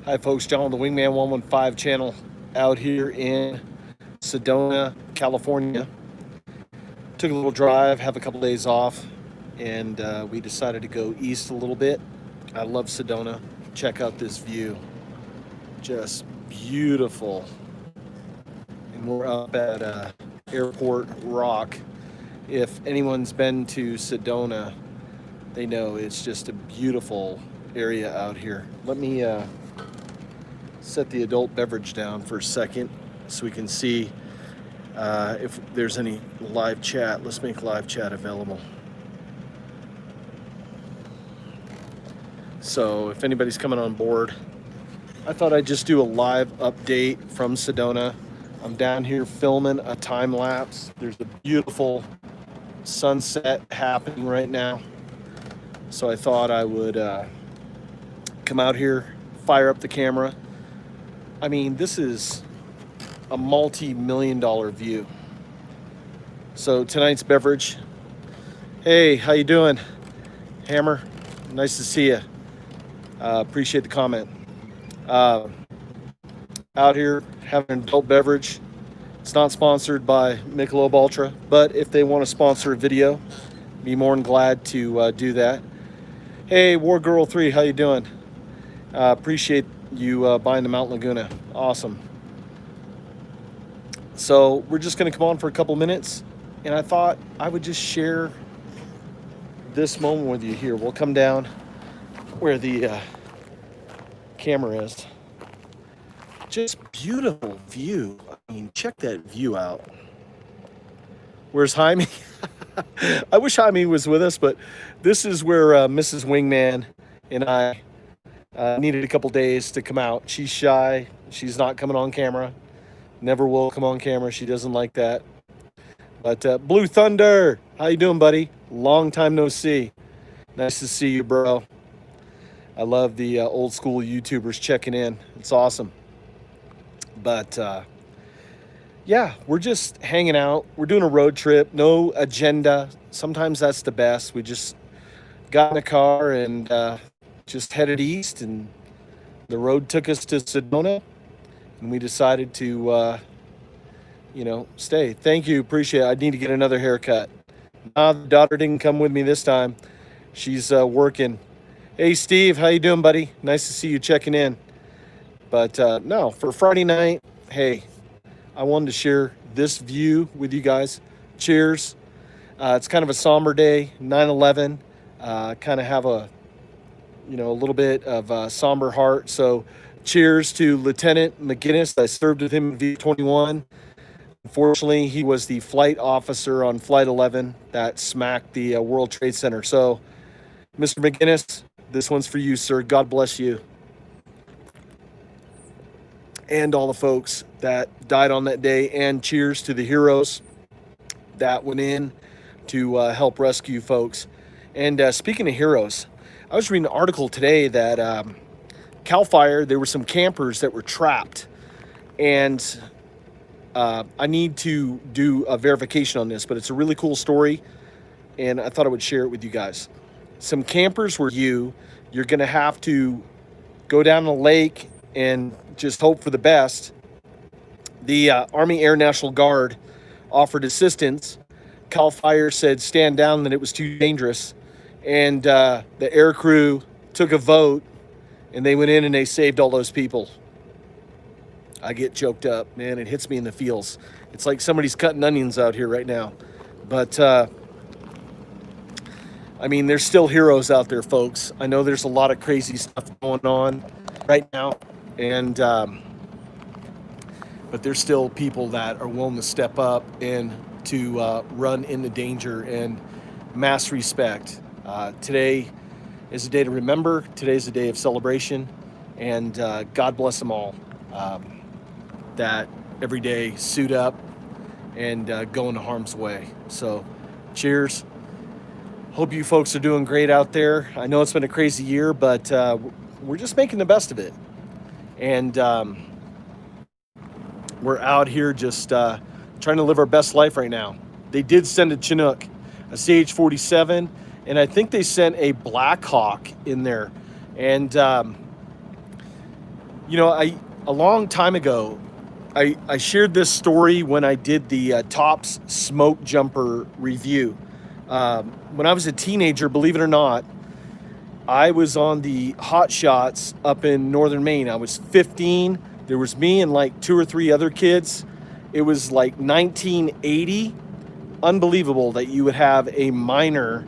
Hi, folks. John on the Wingman 115 channel out here in Sedona, California. Took a little drive, have a couple days off, and we decided to go east a little bit. I love Sedona. Check out this view. Just beautiful. And we're up at Airport Rock. If anyone's been to Sedona, they know it's just a beautiful area out here. Let me set the adult beverage down for a second so we can see if there's any live chat. Let's make live chat available. So if anybody's coming on board, I thought I'd just do a live update from Sedona. I'm down here filming a time lapse. There's a beautiful sunset happening right now. So I thought I would come out here, fire up the camera. I mean, this is a multi-million-dollar view. So tonight's beverage. Hey, how you doing, Hammer? Nice to see you. Appreciate the comment. Out here having an adult beverage. It's not sponsored by Michelob Ultra, but if they want to sponsor a video, be more than glad to do that. Hey, War Girl 3, how you doing? Appreciate you buying the Mount Laguna. Awesome. So we're just going to come on for a couple minutes, and I thought I would just share this moment with you here. We'll come down where the camera is. Just beautiful view. I mean, check that view out. Where's Jaime? I wish Jaime was with us, but this is where Mrs. Wingman and I needed a couple days to come out. She's shy. She's not coming on camera. Never will come on camera. She doesn't like that. But Blue Thunder, how you doing, buddy? Long time no see. Nice to see you, bro. I love the old school YouTubers checking in. It's awesome. But yeah, we're just hanging out. We're doing a road trip. No agenda. Sometimes that's the best. We just got in a car and just headed east, and the road took us to Sedona, and we decided to, stay. Thank you. Appreciate it. I need to get another haircut. The daughter didn't come with me this time. She's working. Hey, Steve, how you doing, buddy? Nice to see you checking in. But no, for Friday night, hey, I wanted to share this view with you guys. Cheers. It's kind of a somber day, 9/11. Kind of have a little bit of a somber heart. So cheers to Lieutenant McGinnis. I served with him in V-21. Unfortunately, he was the flight officer on Flight 11 that smacked the World Trade Center. So, Mr. McGinnis, this one's for you, sir. God bless you. And all the folks that died on that day. And cheers to the heroes that went in to help rescue folks. And speaking of heroes, I was reading an article today that Cal Fire, there were some campers that were trapped. And I need to do a verification on this, but it's a really cool story. And I thought I would share it with you guys. Some campers were you're going to have to go down the lake and just hope for the best. The Army Air National Guard offered assistance. Cal Fire said stand down, that it was too dangerous. And the air crew took a vote, and they went in and they saved all those people. I get choked up, man. It hits me in the feels. It's like somebody's cutting onions out here right now. But, I mean, there's still heroes out there, folks. I know there's a lot of crazy stuff going on right now. And, but there's still people that are willing to step up and to run into danger and mass respect. Today is a day to remember. Today's a day of celebration. And God bless them all. That every day suit up and go into harm's way. So cheers. Hope you folks are doing great out there. I know it's been a crazy year, but we're just making the best of it. And we're out here just trying to live our best life right now. They did send a Chinook, a CH-47, and I think they sent a Black Hawk in there. And You know, a long time ago, I shared this story when I did the Tops Smoke Jumper review. When I was a teenager, believe it or not, I was on the Hot Shots up in northern Maine. I was 15. There was me and like two or three other kids. It was like 1980. Unbelievable that you would have a miner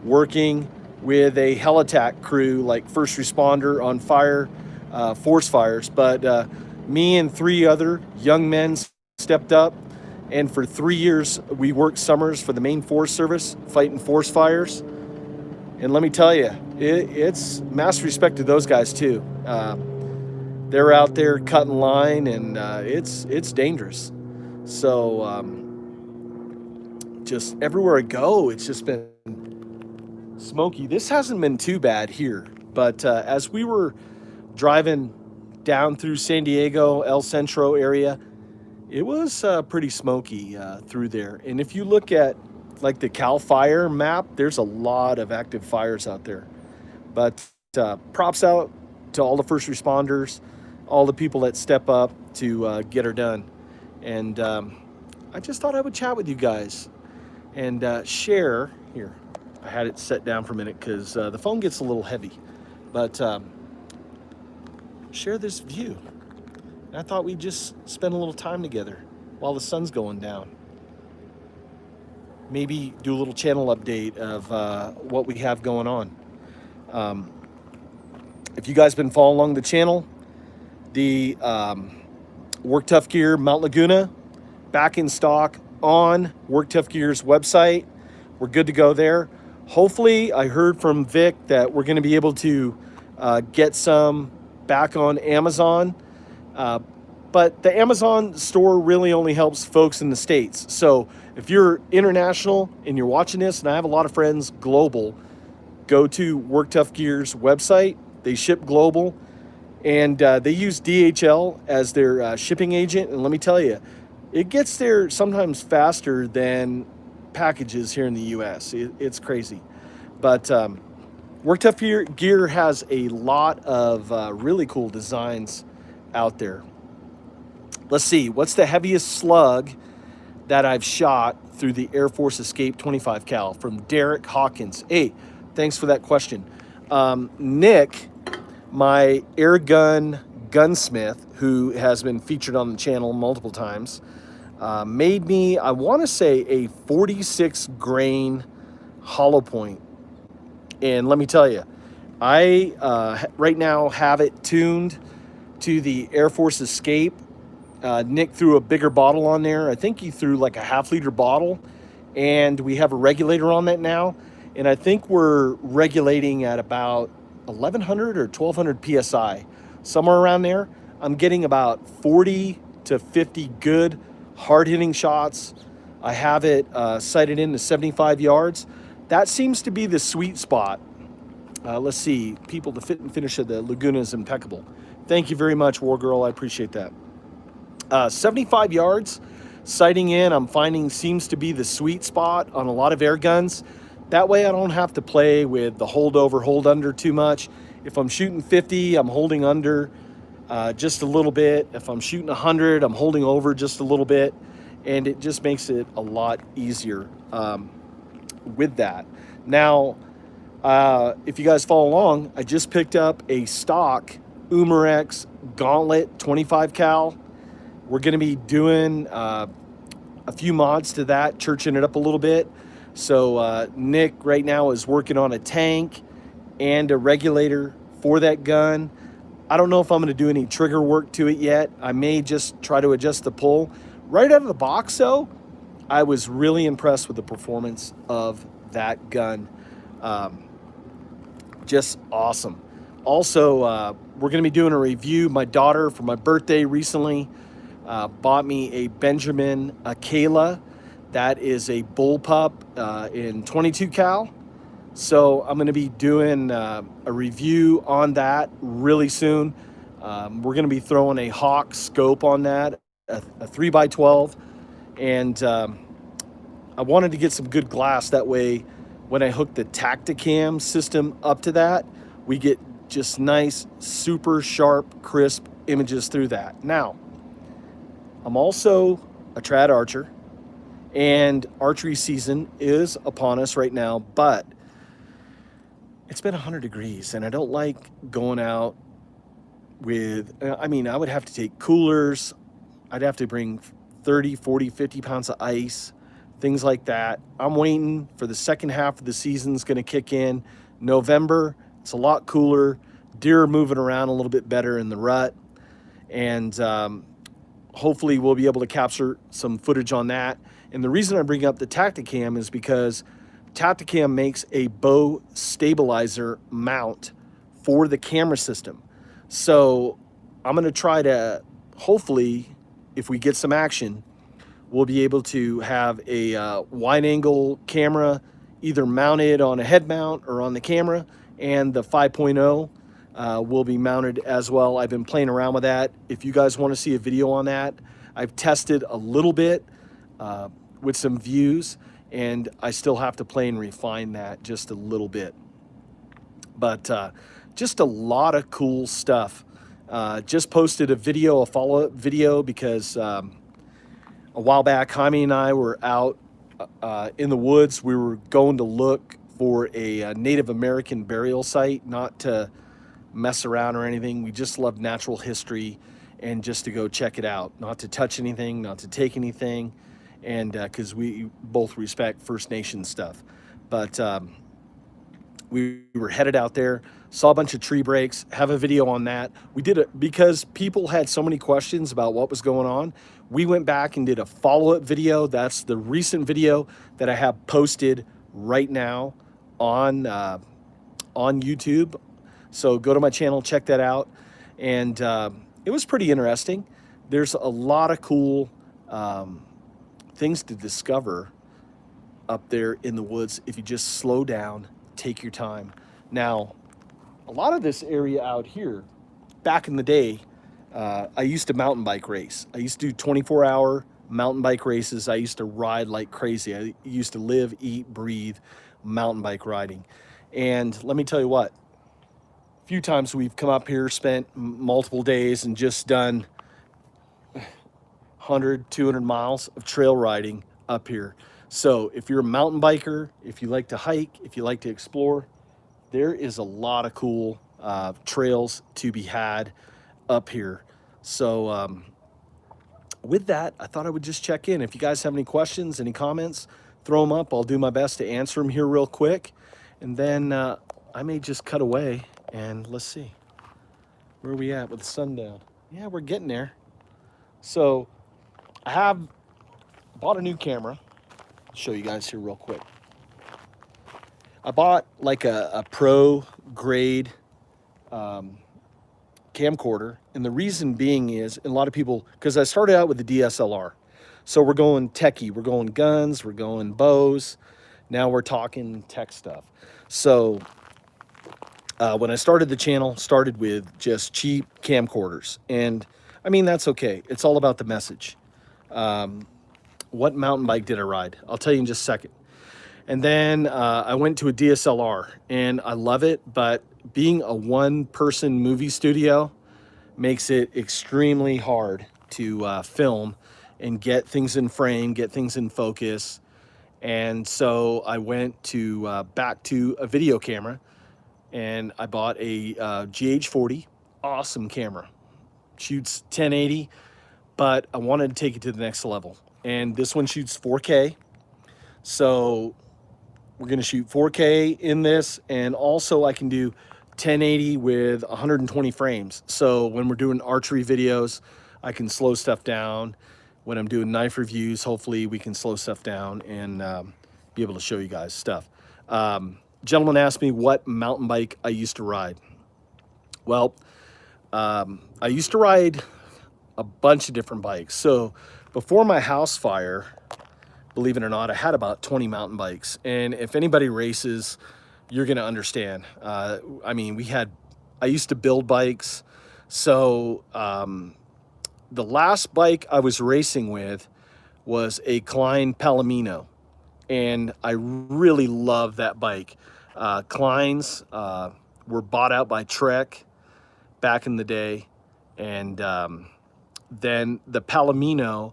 working with a helitac crew, like first responder on fire, force fires. But me and three other young men stepped up, and for 3 years we worked summers for the Maine Forest Service fighting forest fires. And let me tell you, it's mass respect to those guys too. They're out there cutting line, and it's dangerous. So just everywhere I go, it's just been smoky. This hasn't been too bad here, but as we were driving down through San Diego, El Centro area, it was pretty smoky through there. And if you look at like the Cal Fire map, there's a lot of active fires out there. But props out to all the first responders, all the people that step up to get her done. And I just thought I would chat with you guys and share here. I had it set down for a minute because the phone gets a little heavy, but share this view. And I thought we'd just spend a little time together while the sun's going down. Maybe do a little channel update of what we have going on. If you guys been following along the channel, the Work Tough Gear Mount Laguna back in stock on Work Tough Gear's website. We're good to go there. Hopefully, I heard from Vic that we're going to be able to get some back on Amazon. But the Amazon store really only helps folks in the States. So if you're international and you're watching this, and I have a lot of friends global, go to Work Tough Gear's website. They ship global, and they use DHL as their shipping agent. And let me tell you, it gets there sometimes faster than packages here in the U.S. It's crazy. But Work Tough Gear has a lot of really cool designs out there. Let's see, what's the heaviest slug that I've shot through the Air Force Escape 25 cal? From Derek Hawkins. Hey, thanks for that question. Nick, my air gun gunsmith, who has been featured on the channel multiple times, made me, I want to say, a 46 grain hollow point. And let me tell you, I right now have it tuned to the Air Force Escape. Nick threw a bigger bottle on there. I think he threw like a half-liter bottle, and we have a regulator on that now. And I think we're regulating at about 1,100 or 1,200 PSI, somewhere around there. I'm getting about 40 to 50 good hard-hitting shots. I have it sighted into 75 yards. That seems to be the sweet spot. Let's see, people, the fit and finish of the Laguna is impeccable. Thank you very much, War Girl. I appreciate that. 75 yards, sighting in, I'm finding seems to be the sweet spot on a lot of air guns. That way I don't have to play with the hold over, hold under too much. If I'm shooting 50, I'm holding under just a little bit. If I'm shooting 100, I'm holding over just a little bit. And it just makes it a lot easier with that. Now, if you guys follow along, I just picked up a stock Umarex Gauntlet 25 cal. We're going to be doing a few mods to that, churching it up a little bit. So Nick right now is working on a tank and a regulator for that gun. I don't know if I'm going to do any trigger work to it yet. I may just try to adjust the pull. Right out of the box, though, I was really impressed with the performance of that gun. Just awesome. Also, we're going to be doing a review. My daughter, for my birthday recently, bought me a Benjamin Akela. That is a bullpup in 22 cal. So I'm going to be doing a review on that really soon. We're going to be throwing a Hawk scope on that, a 3x12. And I wanted to get some good glass. That way, when I hook the Tacticam system up to that, we get just nice, super sharp, crisp images through that. Now, I'm also a trad archer, and archery season is upon us right now, but it's been 100 degrees, and I don't like going out with, I mean, I would have to take coolers. I'd have to bring 30, 40, 50 pounds of ice, things like that. I'm waiting for the second half of the season's going to kick in. November, it's a lot cooler. Deer are moving around a little bit better in the rut. And hopefully we'll be able to capture some footage on that. And the reason I bring up the Tacticam is because Tacticam makes a bow stabilizer mount for the camera system. So I'm going to try to, hopefully, if we get some action, we'll be able to have a wide angle camera either mounted on a head mount or on the camera, and the 5.0 will be mounted as well. I've been playing around with that. If you guys want to see a video on that, I've tested a little bit with some views, and I still have to play and refine that just a little bit. But just a lot of cool stuff. Just posted a video, a follow-up video, because a while back, Jaime and I were out in the woods. We were going to look for a Native American burial site, not to mess around or anything. We just love natural history and just to go check it out, not to touch anything, not to take anything, and because we both respect First Nation stuff. But we were headed out there, saw a bunch of tree breaks, have a video on that. We did it because people had so many questions about what was going on. We went back and did a follow-up video. That's the recent video that I have posted right now on YouTube. So go to my channel, check that out. And it was pretty interesting. There's a lot of cool things to discover up there in the woods if you just slow down, take your time. Now, a lot of this area out here, back in the day, I used to mountain bike race. I used to do 24-hour mountain bike races. I used to ride like crazy. I used to live, eat, breathe mountain bike riding. And let me tell you what, a few times we've come up here, spent multiple days, and just done 100, 200 miles of trail riding up here. So if you're a mountain biker, if you like to hike, if you like to explore, there is a lot of cool trails to be had up here. So with that, I thought I would just check in. If you guys have any questions, any comments, throw them up. I'll do my best to answer them here real quick. And then I may just cut away and let's see. Where are we at with the sundown? Yeah, we're getting there. So I have bought a new camera. I'll show you guys here real quick. I bought like a pro grade camcorder, and the reason being is, and a lot of people, because I started out with the DSLR, so we're going techie, we're going guns, we're going bows, now we're talking tech stuff. So when I started the channel, started with just cheap camcorders, and I mean, that's okay. It's all about the message. What mountain bike did I ride? I'll tell you in just a second. And then I went to a DSLR, and I love it, but being a one-person movie studio makes it extremely hard to film and get things in frame, get things in focus. And so I went to back to a video camera, and I bought a GH40, awesome camera. Shoots 1080, but I wanted to take it to the next level. And this one shoots 4K. So we're gonna shoot 4K in this, and also I can do 1080 with 120 frames. So when we're doing archery videos, I can slow stuff down. When I'm doing knife reviews, hopefully we can slow stuff down and be able to show you guys stuff. Gentleman asked me what mountain bike I used to ride. Well, I used to ride a bunch of different bikes. So before my house fire, believe it or not, I had about 20 mountain bikes. And if anybody races, you're gonna understand. I mean, I used to build bikes. So the last bike I was racing with was a Klein Palomino. And I really love that bike. Kleins were bought out by Trek back in the day. And then the Palomino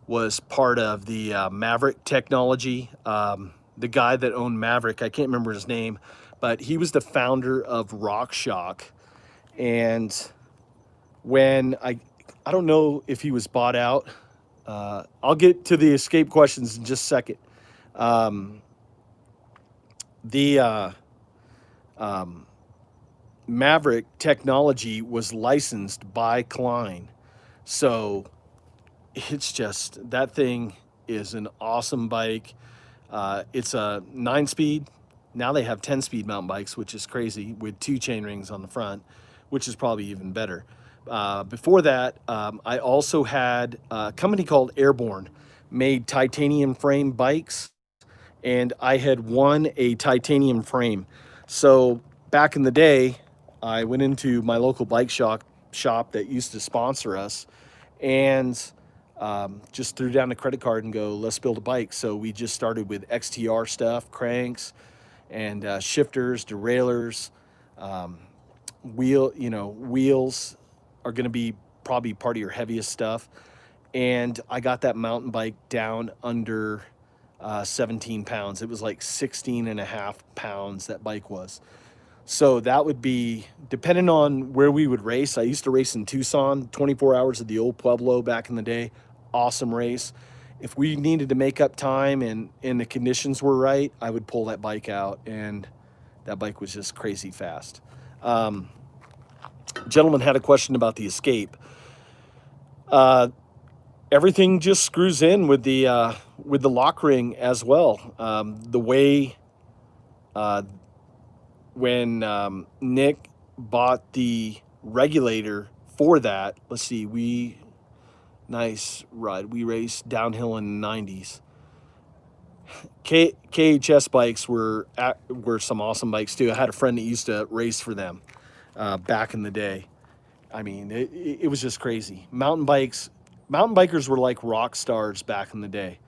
was part of the Maverick technology. The guy that owned Maverick, I can't remember his name, but he was the founder of RockShock. And when I don't know if he was bought out. I'll get to the escape questions in just a second. Um, the Maverick technology was licensed by Klein. So it's just, that thing is an awesome bike. It's a 9-speed. Now they have 10-speed mountain bikes, which is crazy, with 2 chain rings on the front, which is probably even better. Before that, I also had a company called Airborne, made titanium frame bikes, and I had won a titanium frame. So back in the day, I went into my local bike shop that used to sponsor us, and just threw down a credit card and go, let's build a bike. So we just started with XTR stuff, cranks, and shifters, derailleurs, wheels are going to be probably part of your heaviest stuff. And I got that mountain bike down under 17 pounds. It was like 16 and a half pounds that bike was. So that would be, depending on where we would race. I used to race in Tucson, 24 hours of the old Pueblo back in the day. Awesome race. If we needed to make up time and the conditions were right, I would pull that bike out, and that bike was just crazy fast. Gentleman had a question about the escape. Everything just screws in with the lock ring as well. The way when Nick bought the regulator for that, let's see, nice ride. We raced downhill in the 90s. KHS bikes were some awesome bikes too. I had a friend that used to race for them back in the day. I mean, it was just crazy. Mountain bikers were like rock stars back in the day.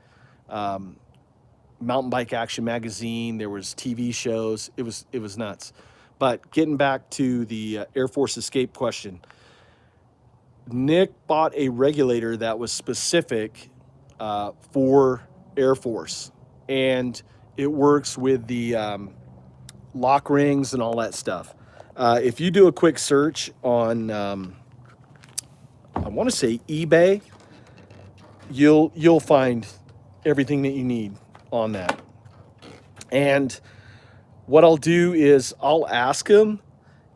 Mountain Bike Action magazine, there was TV shows. It was nuts. But getting back to the Air Force escape question, Nick bought a regulator that was specific for Air Force, and it works with the lock rings and all that stuff. If you do a quick search on, I want to say eBay, you'll find everything that you need on that. And what I'll do is I'll ask him,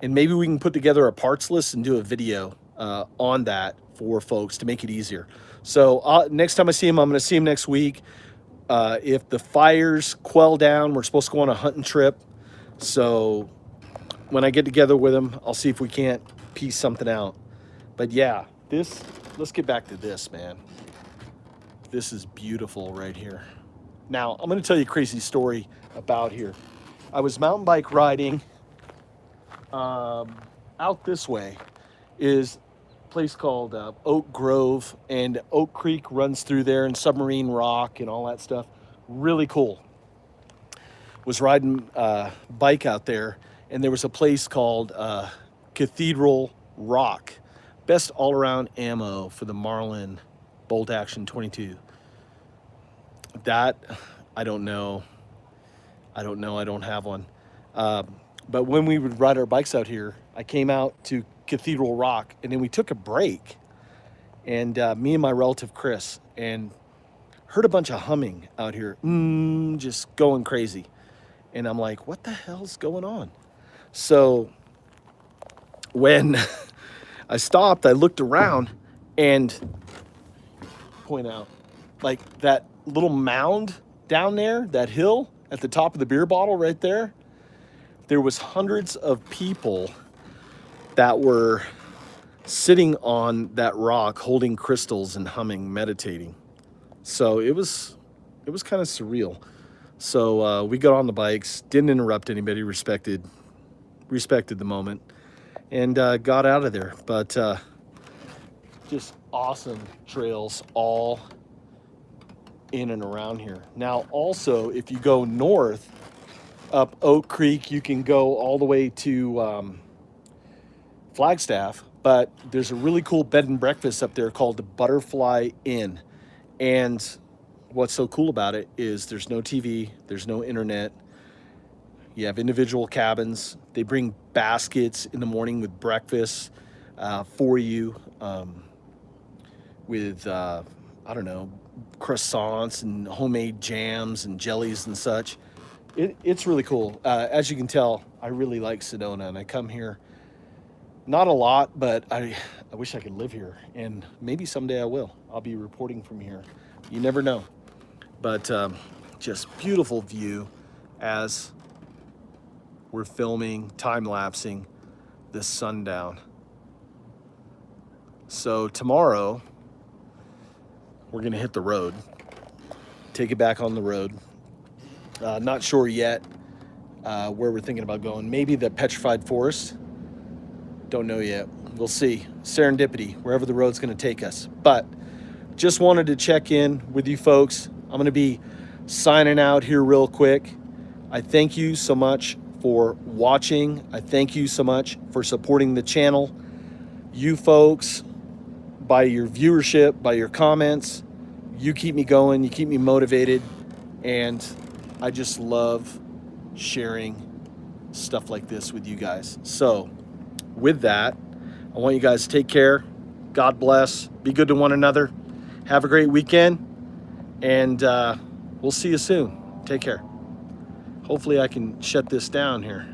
and maybe we can put together a parts list and do a video on that for folks to make it easier. So next time I see him, I'm going to see him next week. If the fires quell down, we're supposed to go on a hunting trip. So when I get together with him, I'll see if we can't piece something out. But yeah, let's get back to this, man. This is beautiful right here. Now, I'm going to tell you a crazy story about here. I was mountain bike riding out this way. Is a place called Oak Grove, and Oak Creek runs through there, and Submarine Rock and all that stuff. Really cool. Was riding bike out there, and there was a place called Cathedral Rock. Best all-around ammo for the Marlin bolt action 22. That, I don't know. I don't have one. But when we would ride our bikes out here, I came out to Cathedral Rock, and then we took a break. And me and my relative Chris, and heard a bunch of humming out here, just going crazy. And I'm like, what the hell's going on? So when I stopped, I looked around and point out, like, that little mound down there, that hill at the top of the beer bottle right there, there was hundreds of people that were sitting on that rock holding crystals and humming, meditating. So it was kind of surreal. So we got on the bikes, didn't interrupt anybody, respected the moment, and got out of there. But just awesome trails all in and around here. Now, also, if you go north up Oak Creek, you can go all the way to Flagstaff, But there's a really cool bed and breakfast up there called the Butterfly Inn. And what's so cool about it is there's no TV, there's no internet. You have individual cabins. They bring baskets in the morning with breakfast for you, with, I don't know, croissants and homemade jams and jellies and such. It's really cool. As you can tell, I really like Sedona, and I come here not a lot, but I wish I could live here, and maybe someday I will. I'll be reporting from here. You never know. But just beautiful view as we're filming, time-lapsing this sundown. So tomorrow, we're gonna hit the road, take it back on the road. Not sure yet where we're thinking about going. Maybe the Petrified Forest. Don't know yet. We'll see. Serendipity, wherever the road's gonna take us. But just wanted to check in with you folks. I'm gonna be signing out here real quick. I thank you so much for watching. I thank you so much for supporting the channel. You folks, by your viewership, by your comments, you keep me going, you keep me motivated, and I just love sharing stuff like this with you guys. So with that, I want you guys to take care. God bless. Be good to one another. Have a great weekend, and we'll see you soon. Take care. Hopefully I can shut this down here.